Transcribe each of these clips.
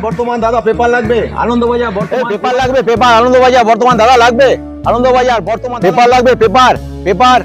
বর্তমান দাদা পেপার লাগবে আনন্দবাজার পেপার লাগবে, পেপার আনন্দবাজার বর্তমান দাদা লাগবে, আনন্দবাজার বর্তমান পেপার লাগবে, পেপার পেপার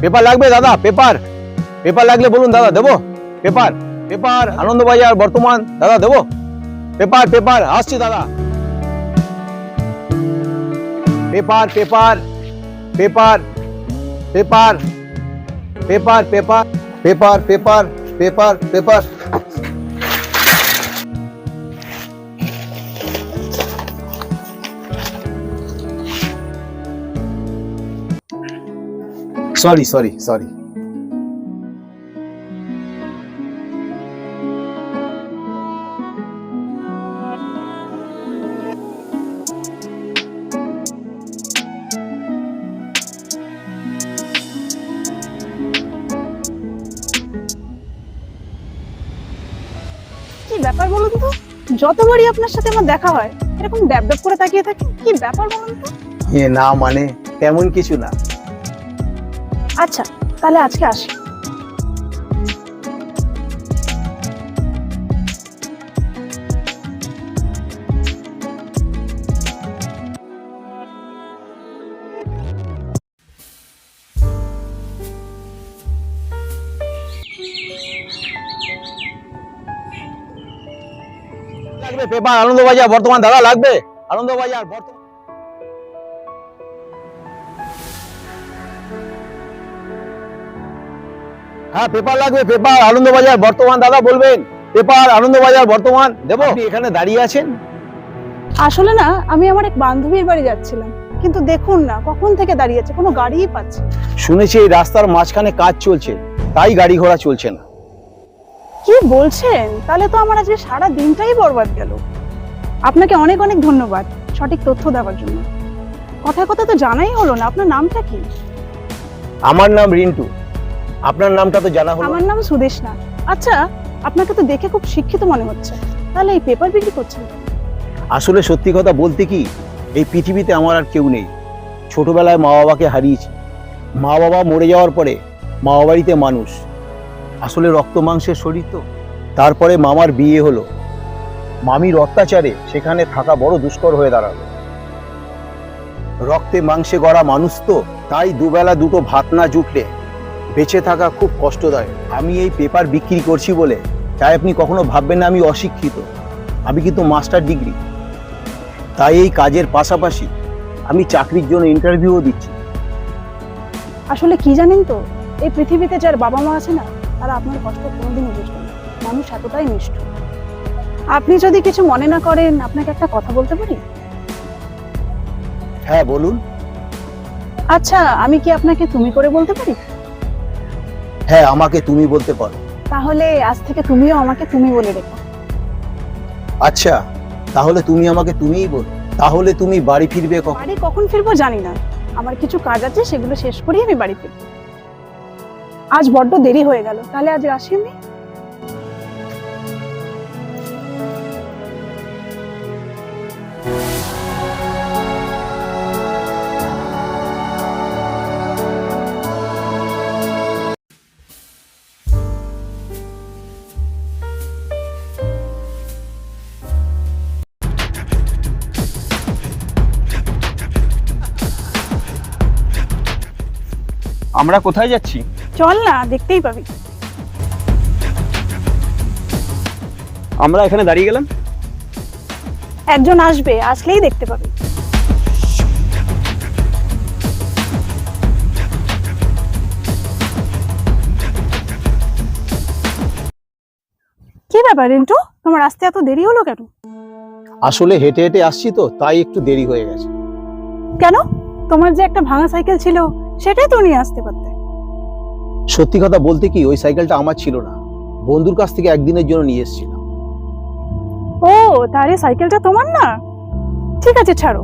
পেপার লাগবে দাদা, পেপার পেপার লাগলে বলুন দাদা দেবো। পেপার পেপার আনন্দবাজার বর্তমান দাদা দেবো। পেপার পেপার আসছি দাদা। Paper paper paper paper paper paper paper paper paper paper sorry sorry sorry কি ব্যাপার বলুন তো, যতবারই আপনার সাথে আমার দেখা হয় এরকম ড্যাব ড্যাব করে তাকিয়ে থাকেন, কি ব্যাপার বলুন তো? না মানে তেমন কিছু না। আচ্ছা তাহলে আজকে আসি। লাগবে পেপার আনন্দবাজার বর্তমান দাদা লাগবে, আনন্দবাজার বর্তমান। হ্যাঁ পেপার লাগবে, পেপার আনন্দবাজার বর্তমান দাদা বলবেন। পেপার আনন্দবাজার বর্তমান দেবো। আপনি এখানে দাঁড়িয়ে আছেন? আসলে না, আমি আমার এক বান্ধবীর বাড়ি যাচ্ছিলাম, কিন্তু দেখুন না কখন থেকে দাঁড়িয়ে আছে, কোনো গাড়িই পাচ্ছি না। শুনেছি এই রাস্তার মাঝখানে কাজ চলছে, তাই গাড়ি ঘোড়া চলছে না। কি বলছেন? তাহলে তো আমার আজকে সারা দিনটাই বরবাদ গেল। আপনাকে অনেক অনেক ধন্যবাদ সঠিক তথ্য দেওয়ার জন্য। কথায় কথা তো জানাই হলো না, আপনার নামটা কি? আমার নাম রিন্টু, আপনার নামটা তো জানা হলো। আমার নাম সুদেশনা। আচ্ছা, আপনাকে তো দেখে খুব শিক্ষিত মনে হচ্ছে, তাহলে এই পেপার বিক্রি করছেন কেন? আসলে সত্যি কথা বলতে কি, এই পৃথিবীতে আমার আর কেউ নেই। ছোটবেলায় মা বাবাকে হারিয়েছি, মা বাবা মরে যাওয়ার পরে মা বাড়িতে মানুষ। আসলে রক্ত মাংসের শরীর তো। তারপরে মামার বিয়ে হলো, মামির অত্যাচারে সেখানে থাকা বড় দুষ্কর হয়ে দাঁড়ালো। রক্তে মাংসে গড়া মানুষ তো, তাই দুবেলা দুটো ভাত না জুটলে বেঁচে থাকা খুব কষ্টদায়ক। আমি এই পেপার বিক্রি করছি বলে তাই আপনি কখনো ভাববেন না আমি অশিক্ষিত। আমি কিন্তু মাস্টার ডিগ্রি। তাই এই কাজের পাশাপাশি আমি চাকরির জন্য ইন্টারভিউও দিচ্ছি। আসলে কি জানেন তো, এই পৃথিবীতে যার বাবা মা আছে না, তারা আপনার কষ্ট কোনোদিনই বুঝবে না। মানুষ এতটাই নিষ্ঠুর। আপনি যদি কিছু মনে না করেন, আপনাকে একটা কথা বলতে পারি? হ্যাঁ বলুন। আচ্ছা, আমি কি আপনাকে তুমি করে বলতে পারি? হ্যাঁ আমাকে তুমি বলতে পারো। তাহলে আজ থেকে তুমিও আমাকে তুমি বলে রেখো। আচ্ছা তাহলে তুমি আমাকে তুমিই বলো। তাহলে তুমি বাড়ি ফিরবে কখন? বাড়ি কখন ফিরবো জানি না, আমার কিছু কাজ আছে, সেগুলো শেষ করেই আমি বাড়ি ফিরবো। আজ বড্ড দেরি হয়ে গেল, তাহলে আজ আসি আমি। আমরা কোথায় যাচ্ছি? চল না, দেখতেই পাবি। আমরা এখানে দাঁড়িয়ে গেলাম। একজন আসবে, আসলেই দেখতে পাবি। কি ব্যাপার রিন্টু, তোমার আসতে এত দেরি হলো কেন? আসলে হেঁটে হেঁটে আসছি তো, তাই একটু দেরি হয়ে গেছে। কেন? তোমার যে একটা ভাঙা সাইকেল ছিল, সেটাই তো নিয়ে আসতে পারতে। সত্যি কথা বলতে কি, ওই সাইকেলটা আমার ছিল না, বন্ধুর কাছ থেকে একদিনের জন্য নিয়ে এসেছিলাম। ও, তাহলে সাইকেলটা তোমার না? ঠিক আছে ছাড়ো,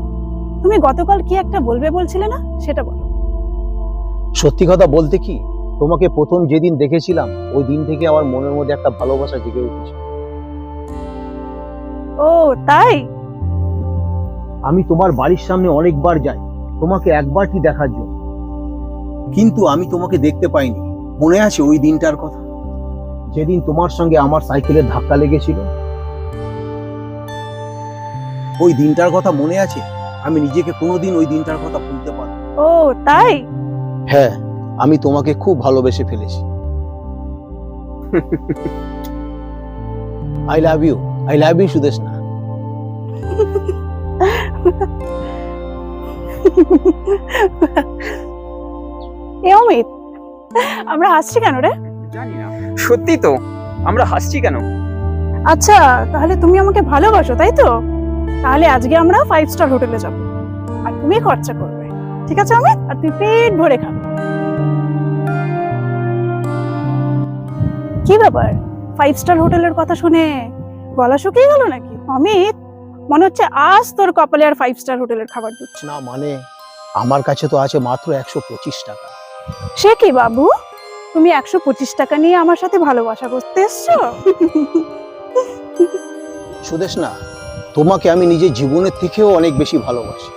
তুমি গতকাল কি একটা বলবে বলছিলে না, সেটা বলো। সত্যি কথা বলতে কি, তোমাকে প্রথম যেদিন দেখেছিলাম ওই দিন থেকে আমার মনের মধ্যে একটা ভালোবাসা জেগে উঠেছে। ও তাই? আমি তোমার বাড়ির সামনে অনেকবার যাই তোমাকে একবারটি দেখার জন্য, কিন্তু আমি তোমাকে দেখতে পাইনি। মনে আছে ওই দিনটার কথা, যেদিন তোমার সঙ্গে আমার সাইকেলের ধাক্কা লেগেছিল? ওই দিনটার কথা মনে আছে? আমি নিজেকে কোনোদিন ওই দিনটার কথা ভুলতে পারবো না। ও তাই? হ্যাঁ, আমি তোমাকে খুব ভালোবেসে ফেলেছি। I love you Sudeshna. এ অমিত, আমরা হাসছি কেন রে? জানি না, সত্যি তো আমরা হাসছি কেন? আচ্ছা, তাহলে তুমি আমাকে ভালোবাসো তাই তো? তাহলে আজকে আমরা 5 স্টার হোটেলে যাব, আর তুমি খরচা করবে, ঠিক আছে অমিত? আর তুই পেট ভরে খাবে। কি ব্যাপার, 5 স্টার হোটেলের কথা শুনে গলা শুকিয়ে গেল নাকি অমিত? মনে হচ্ছে আজ তোর কপালে আর 5 স্টার হোটেলের খাবার জুটছে না। না মানে, আমার কাছে তো আছে মাত্র 125 টাকা। সে কি বাবু, তুমি 125 টাকা নিয়ে আমার সাথে ভালোবাসা করতে এসছো? সুদেশনা, তোমাকে আমি নিজের জীবনের থেকেও অনেক বেশি ভালোবাসি।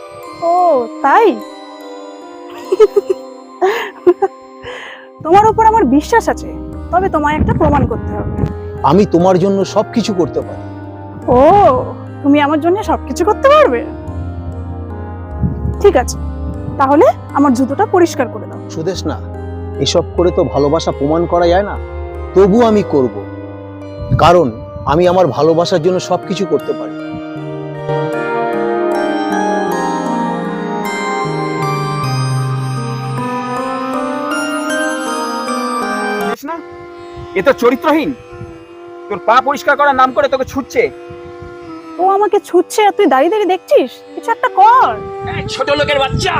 ও তাই? তোমার উপর আমার বিশ্বাস আছে, তবে তোমায় একটা প্রমাণ করতে হবে। আমি তোমার জন্য সবকিছু করতে পারি। ও, তুমি আমার জন্য সবকিছু করতে পারবে? ঠিক আছে, তাহলে আমার জুতোটা পরিষ্কার করে দাও। সুদেশনা, এসব করে তো ভালোবাসা প্রমাণ করা যায় না, তবু আমি করব, কারণ আমি আমার ভালোবাসার জন্য সবকিছু করতে পারি। বুঝিস না, এ তো চরিত্রহীন। তোর পা পরিষ্কার করার নাম করে তোকে ছুটছে। ও আমাকে ছুটছে আর তুই দাঁড়িয়ে দাঁড়িয়ে দেখছিস? কিছু একটা কর। এই ছোট লোকের বাচ্চা!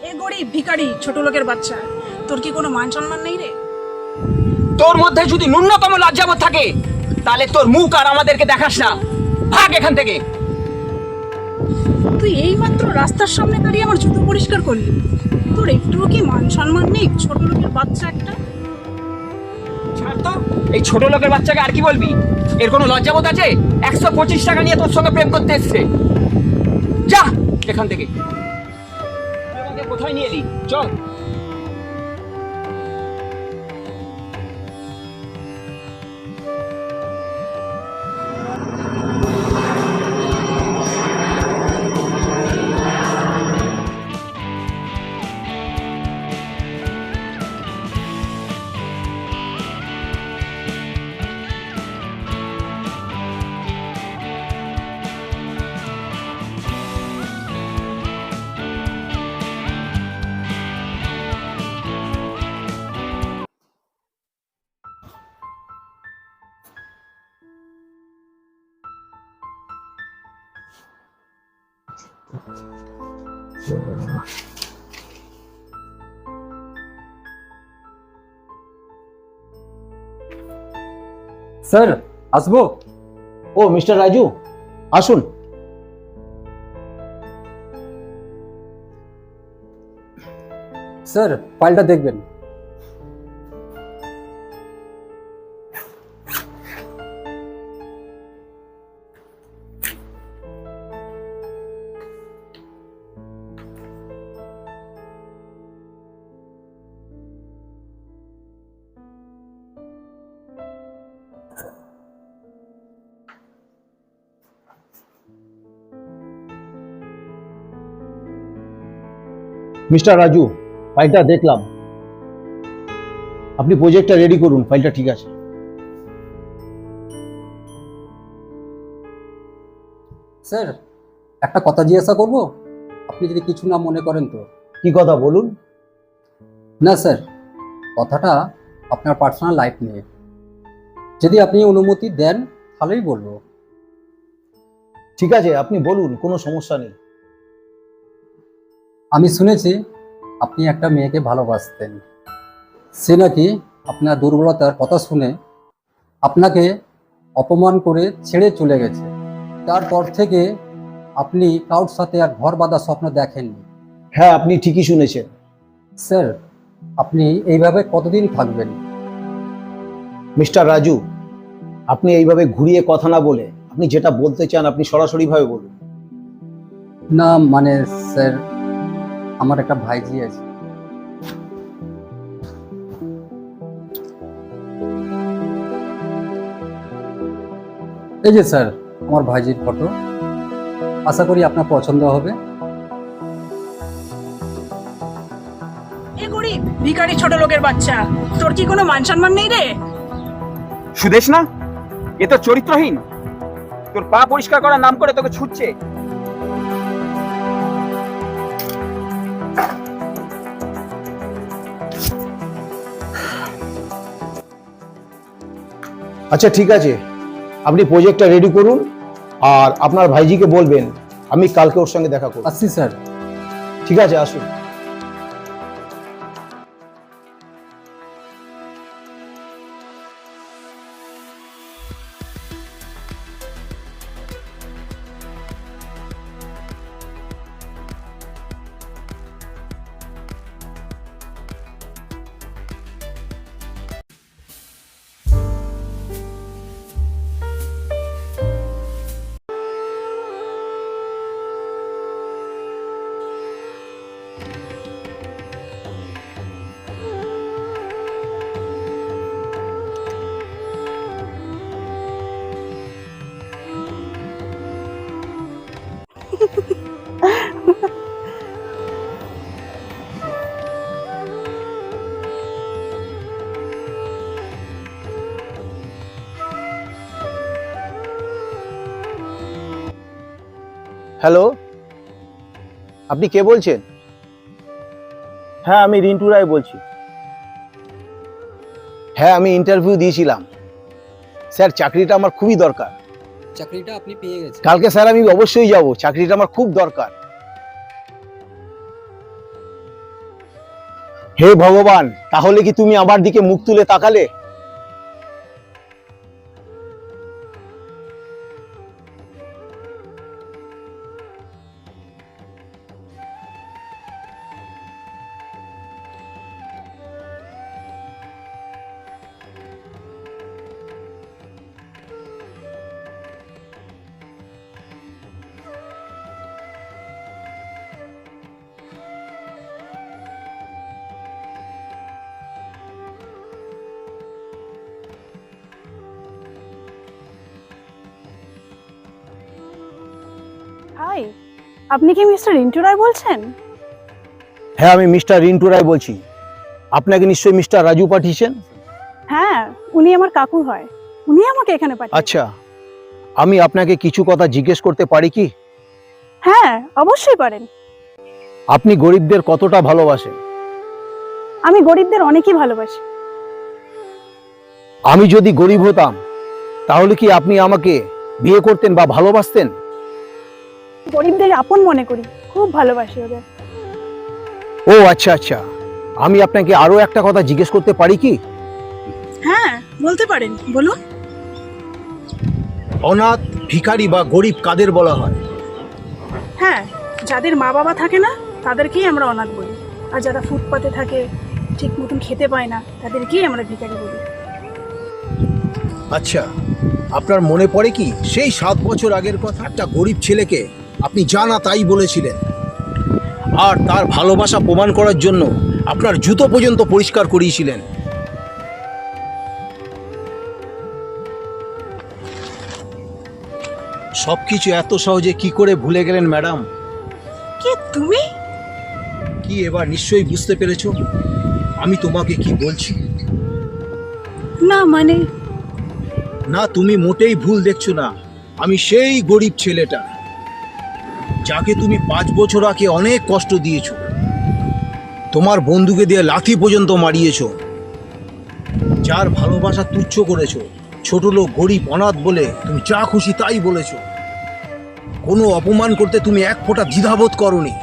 এ গরিব ভিখারি ছোট লোকের বাচ্চা, তোর কি কোনো মান সম্মান নেই রে? তোর মধ্যে যদি ন্যূনতম লজ্জাবোধ থাকে, তাহলে তোর মুখ আর আমাদেরকে দেখাস না। ভাগ এখান থেকে। তুই এইমাত্র রাস্তার সামনে দাঁড়িয়ে আমার জুতো পরিষ্কার করলি, তোর একটুও কি মান সম্মান নেই? ছোট লোকের বাচ্চা একটা। ছাড় তো, এই ছোট লোকের বাচ্চাকে আর কি বলবি? এর কোনো লজ্জাবোধ আছে? 125 টাকা নিয়ে তোর সঙ্গে প্রেম করতে এসছে। যা এখান থেকে। তুই আমাকে কোথায় নিয়ে এলি? চল। স্যার, আসবো? ও মিস্টার রাজু, আসুন। স্যার, ফাইলটা দেখবেন। মিস্টার রাজু, ফাইলটা দেখলাম, আপনি প্রজেক্টটা রেডি করুন, ফাইলটা ঠিক আছে। স্যার, একটা কথা জিজ্ঞাসা করব, আপনি যদি কিছু না মনে করেন তো? কি কথা বলুন? না স্যার, কথাটা আপনার পার্সোনাল লাইফ নিয়ে। যদি আপনি অনুমতি দেন তাহলেই বলবো। ঠিক আছে, আপনি বলুন, কোনো সমস্যা নেই। আমি শুনেছি আপনি একটা মেয়েকে ভালোবাসতেন। সে নাকি আপনার দুর্বলতার কথা শুনে আপনাকে অপমান করে ছেড়ে চলে গেছে। তারপর থেকে আপনি কারোর সাথে আর ঘর বাঁধা স্বপ্ন দেখেননি। হ্যাঁ, আপনি ঠিকই শুনেছেন। স্যার, আপনি এইভাবে কতদিন থাকবেন? মিস্টার রাজু, আপনি এইভাবে ঘুরিয়ে কথা না বলে আপনি যেটা বলতে চান আপনি সরাসরি ভাবে বলুন। না মানে স্যার, আমার একটা ভাইজি আছে। এই যে স্যার আমার ভাইজির ফটো, আশা করি আপনার পছন্দ হবে। এ গরিব ভিখারি ছোট লোকের বাচ্চা, তোর কি কোনো মান সম্মান নেই রে? সুদেশ না, এ তো চরিত্রহীন। তোর পা পরিষ্কার করার নাম করে তোকে ছুটছে। আচ্ছা ঠিক আছে, আপনি প্রজেক্টটা রেডি করুন আর আপনার ভাইজিকে বলবেন আমি কালকে ওর সঙ্গে দেখা করব। আসছি স্যার। ঠিক আছে, আসুন। হ্যালো, আপনি কে বলছেন? হ্যাঁ, আমি রিন্টু রায় বলছি। হ্যাঁ, আমি ইন্টারভিউ দিয়েছিলাম স্যার, চাকরিটা আমার খুবই দরকার। চাকরিটা আপনি পেয়ে গেছেন? কালকে স্যার আমি অবশ্যই যাব, চাকরিটা আমার খুব দরকার। হে ভগবান, তাহলে কি তুমি আমার দিকে মুখ তুলে তাকালে? হাই, আপনি কি মিস্টার রিন্টু রায় বলছেন? হ্যাঁ, আমি মিস্টার রিন্টু রায় বলছি। আপনাকে নিশ্চয়ই মিস্টার রাজু পাঠিয়েছেন। হ্যাঁ, উনি আমার কাকু হয়, উনি আমাকে এখানে পাঠিয়েছেন। আচ্ছা, আমি আপনাকে কিছু কথা জিজ্ঞেস করতে পারি কি? হ্যাঁ, অবশ্যই পারেন। আপনি গরিবদের কতটা ভালোবাসেন? আমি গরিবদের অনেকই ভালোবাসি। আমি যদি গরিব হতাম তাহলে কি আপনি আমাকে বিয়ে করতেন বা ভালোবাসতেন? গরিবদের আপন মনে করি, খুব ভালোবাসি ওদের। ও আচ্ছা আচ্ছা, আমি আপনাকে আরো একটা কথা জিজ্ঞেস করতে পারি কি? হ্যাঁ, বলতে পারেন, বলুন। অনাথ, ভিখারি বা গরিব কাদের বলা হয়? হ্যাঁ, যাদের মা বাবা থাকে না তাদেরকেই আমরা অনাথ বলি, আর যারা ফুটপাতে থাকে, ঠিক মতন খেতে পায় না, তাদেরকেই আমরা ভিখারি বলি। আচ্ছা, আপনার মনে পড়ে কি সেই 7 বছর আগের কথা? একটা গরিব ছেলেকে আপনি যা না তাই বলেছিলেন, আর তার ভালোবাসা প্রমাণ করার জন্য আপনার জুতো পর্যন্ত পরিষ্কার করিয়েছিলেন। সবকিছু এত সহজে কি করে ভুলে গেলেন ম্যাডাম? কে তুমি? কি এবার নিশ্চয়ই বুঝতে পেরেছো আমি তোমাকে কি বলছি? না মানে, না, তুমি মোটেই ভুল দেখছো না। আমি সেই গরিব ছেলেটা যাকে তুমি 5 বছর আগে অনেক কষ্ট দিয়েছো, তোমার বন্ধুকে দিয়ে লাথি পর্যন্ত মারিয়েছো, যার ভালোবাসা তুচ্ছ করেছো, ছোট লোক, গরিব, অনাথ বলে তুমি যা খুশি তাই বলেছো। কোনো অপমান করতে তুমি এক ফোঁটা দ্বিধাবোধ করনি।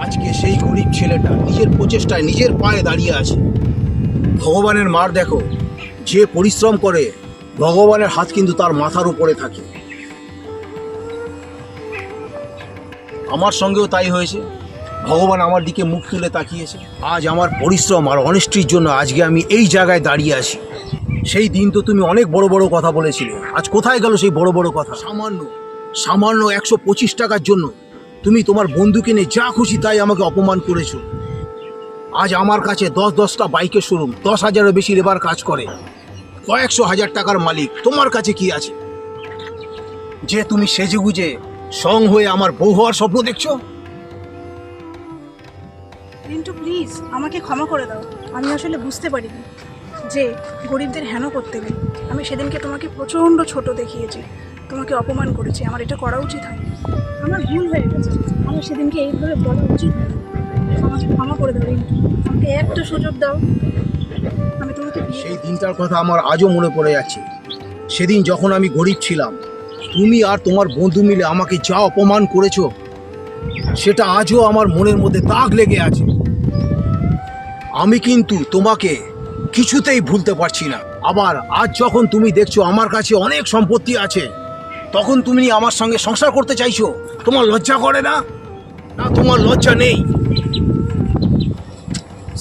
আজকে সেই গরিব ছেলেটা নিজের প্রচেষ্টায় নিজের পায়ে দাঁড়িয়ে আছে। ভগবানের মার দেখো, যে পরিশ্রম করে ভগবানের হাত কিন্তু তার মাথার উপরে থাকে। আমার সঙ্গেও তাই হয়েছে, ভগবান আমার দিকে মুখ তুলে তাকিয়েছে। আজ আমার পরিশ্রম আর অনেস্টির জন্য আজকে আমি এই জায়গায় দাঁড়িয়ে আছি। সেই দিন তো তুমি অনেক বড় বড় কথা বলেছিলে, আজ কোথায় গেল সেই বড় বড় কথা? সামান্য 125 টাকার জন্য তুমি তোমার বন্ধুকে নিয়ে যা খুশি তাই আমাকে অপমান করেছো। আজ আমার কাছে 10-10টা বাইকের শোরুম, 10,000-এরও বেশি লেবার কাজ করে, কয়েকশো হাজার টাকার মালিক, তোমার কাছে কি আছে? যে তুমি সেজেগুজে সং হয়ে আমার বউ হওয়ার স্বপ্ন দেখছো? রিন্টু প্লিজ আমাকে ক্ষমা করে দাও। আমি আসলে বুঝতে পারিনি যে গরিবদের হেন করতে নেই। আমি সেদিনকে তোমাকে প্রচণ্ড ছোট দেখিয়েছি, তোমাকে অপমান করেছি। আমার এটা করা উচিত হয়নি, আমার ভুল হয়ে গেছে। আমার সেদিনকে এইভাবে বলা উচিত হয়নি। আমাকে ক্ষমা করে দাও রিন্টু, আমাকে একটা সুযোগ দাও। আমি তোমাকে সেই দিনটার কথা আমার আজও মনে পড়ে যাচ্ছে। সেদিন যখন আমি গরিব ছিলাম, তুমি আর তোমার বন্ধু মিলে আমাকে যা অপমান করেছো, সেটা আজও আমার মনের মধ্যে দাগ লেগে আছে। আমি কিন্তু তোমাকে কিছুতেই ভুলতে পারছি না। আবার আজ যখন তুমি দেখছো আমার কাছে অনেক সম্পত্তি আছে, তখন তুমি আমার সঙ্গে সংসার করতে চাইছো। তোমার লজ্জা করে না? না, তোমার লজ্জা নেই?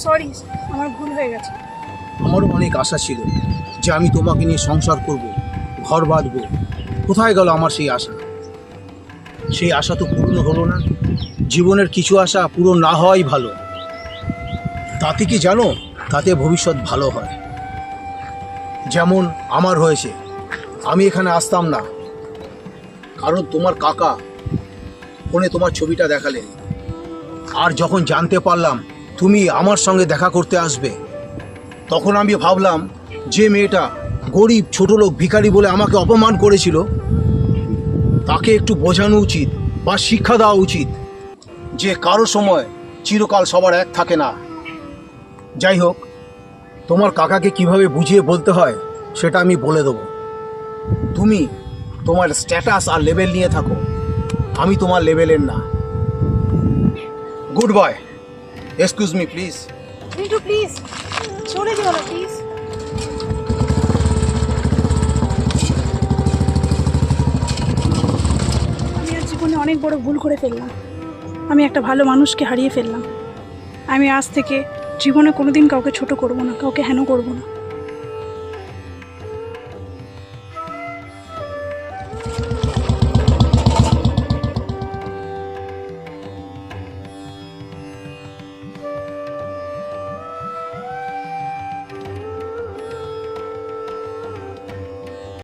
সরি, আমার ভুল হয়ে গেছে। আমারও অনেক আশা ছিল যে আমি তোমাকে নিয়ে সংসার করব, ঘর বাঁধবো। কোথায় গেল আমার সেই আশা? সেই আশা তো পূর্ণ হলো না। জীবনের কিছু আশা পূরণ না হওয়াই ভালো। তাতে কি জানো, তাতে ভবিষ্যৎ ভালো হয়। যেমন আমার হয়েছে। আমি এখানে আসতাম না, কারণ তোমার কাকা ফোনে তোমার ছবিটা দেখালেন। আর যখন জানতে পারলাম তুমি আমার সঙ্গে দেখা করতে আসবে, তখন আমি ভাবলাম যে মেয়েটা গরিব, ছোট লোক, ভিখারি বলে আমাকে অপমান করেছিল, তাকে একটু বোঝানো উচিত বা শিক্ষা দেওয়া উচিত যে কারো সময় চিরকাল সবার এক থাকে না। যাই হোক, তোমার কাকাকে কিভাবে বুঝিয়ে বলতে হয় সেটা আমি বলে দেবো। তুমি তোমার স্ট্যাটাস আর লেভেল নিয়ে থাকো, আমি তোমার লেভেলের না। Good bye. Excuse me please. Rintu please চলে যেও না প্লিজ। আমি আজ জীবনে অনেক বড় ভুল করে ফেললাম। আমি একটা ভালো মানুষকে হারিয়ে ফেললাম। আমি আজ থেকে জীবনে কোনোদিন কাউকে ছোট করব না, কাউকে হেন করব না।